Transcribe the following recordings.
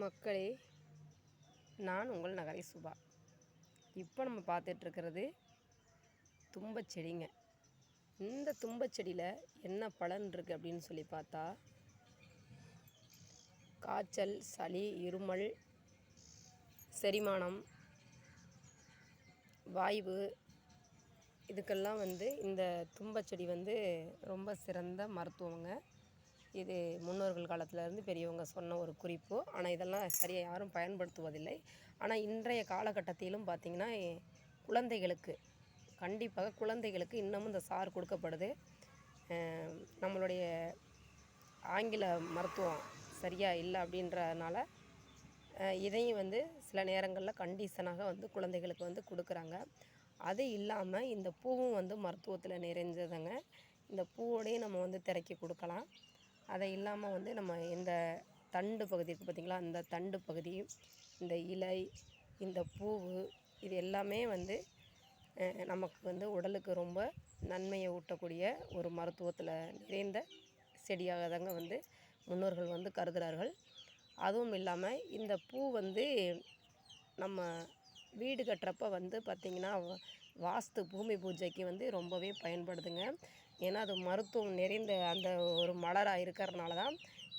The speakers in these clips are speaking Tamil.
மக்களே, நான் உங்கள் நகரை சுபா. இப்போ நம்ம பார்த்துட்ருக்கிறது தும்பச்செடிங்க. இந்த தும்பச்செடியில் என்ன பலன் இருக்குது அப்படின்னு சொல்லி பார்த்தா, காய்ச்சல், சளி, இருமல், செரிமானம், வாய்வு, இதுக்கெல்லாம் இந்த தும்பச்செடி ரொம்ப சிறந்த மருத்துவங்க. இது முன்னோர்கள் காலத்திலேருந்து பெரியவங்க சொன்ன ஒரு குறிப்பு. ஆனால் இதெல்லாம் சரியாக யாரும் பயன்படுத்துவதில்லை. ஆனால் இன்றைய காலகட்டத்திலும் பார்த்திங்கன்னா, குழந்தைகளுக்கு கண்டிப்பாக குழந்தைகளுக்கு இன்னமும் இந்த சாறு கொடுக்கப்படுது. நம்மளுடைய ஆங்கில மருத்துவம் சரியாக இல்லை அப்படின்றதுனால இதையும் சில நேரங்களில் கண்டிஷனாக குழந்தைகளுக்கு கொடுக்குறாங்க. அது இல்லாமல் இந்த பூவும் மருத்துவத்தில் நிறைஞ்சதுங்க. இந்த பூவோடையும் நம்ம திரைக்கி கொடுக்கலாம். அதை இல்லாமல் நம்ம இந்த தண்டு பகுதி இருக்குது பார்த்திங்களா, அந்த தண்டு பகுதி, இந்த இலை, இந்த பூவு, இது எல்லாமே நமக்கு உடலுக்கு ரொம்ப நன்மையை ஊட்டக்கூடிய ஒரு மருத்துவத்தில் நிறைந்த செடியாக தாங்க முன்னோர்கள் கருதுகிறார்கள். அதுவும் இல்லாமல் இந்த பூ நம்ம வீடு கட்டுறப்ப பார்த்திங்கன்னா, வாஸ்து பூமி பூஜைக்கு ரொம்பவே பயன்படுதுங்க. ஏன்னா அது மருத்துவம் நிறைந்த அந்த ஒரு மலராக இருக்கிறதுனால தான்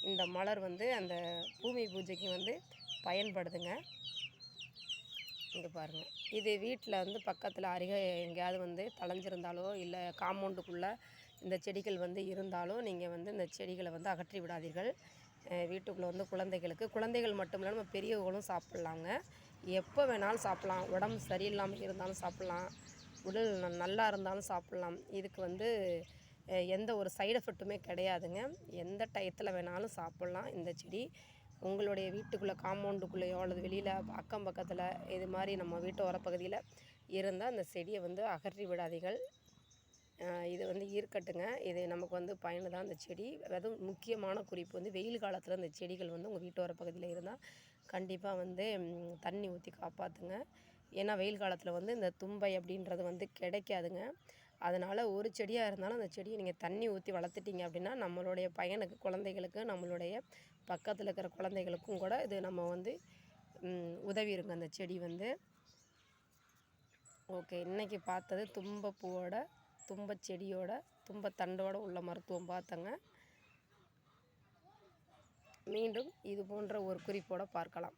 இந்த மலர் அந்த பூமி பூஜைக்கு பயன்படுதுங்க. இங்கே பாருங்கள், இது வீட்டில் பக்கத்தில் அருகே எங்கேயாவது தளைஞ்சிருந்தாலோ இல்லை காம்பவுண்டுக்குள்ளே இந்த செடிகள் இருந்தாலும் நீங்கள் இந்த செடிகளை அகற்றி விடாதீர்கள். வீட்டுக்குள்ளே குழந்தைகள் மட்டும் இல்லை, நம்ம பெரியவர்களும் சாப்பிட்லாங்க. எப்போ வேணாலும் சாப்பிட்லாம். உடம்பு சரியில்லாமல் இருந்தாலும் சாப்பிட்லாம், உடல் நல்லா இருந்தாலும் சாப்பிட்லாம். இதுக்கு எந்த ஒரு சைடு எஃபெக்ட்டுமே கிடையாதுங்க. எந்த டயத்தில் வேணாலும் சாப்பிட்லாம். இந்த செடி உங்களுடைய வீட்டுக்குள்ளே காம்பவுண்டுக்குள்ளேயோ அல்லது வெளியில் அக்கம் பக்கத்தில் இது மாதிரி நம்ம வீட்டு ஓரப்பகுதியில் இருந்தால் அந்த செடியை அகற்றி விடாதீர்கள். இது ஈர்க்கட்டுங்க. இது நமக்கு பயனு தான் இந்த செடி. அதுவும் முக்கியமான குறிப்பு வெயில் காலத்தில் இந்த செடிகள் உங்கள் வீட்டோர பகுதியில் இருந்தால் கண்டிப்பாக தண்ணி ஊற்றி காப்பாற்றுங்க. ஏன்னா வெயில் காலத்தில் இந்த தும்பை அப்படின்றது கிடைக்காதுங்க. அதனால் ஒரு செடியாக இருந்தாலும் அந்த செடியை நீங்கள் தண்ணி ஊற்றி வளர்த்துட்டிங்க அப்படின்னா நம்மளுடைய பையனுக்கு, குழந்தைகளுக்கு, நம்மளுடைய பக்கத்தில் இருக்கிற குழந்தைகளுக்கும் கூட இது நம்ம உதவி இருங்க அந்த செடி ஓகே. இன்றைக்கி பார்த்தது தும்பப்பூவோட, தும்பச்செடியோட, தும்பத்தண்டோட உள்ள மருத்துவம் பார்த்தங்க. மீண்டும் இது போன்ற ஒரு குறிப்போடு பார்க்கலாம்.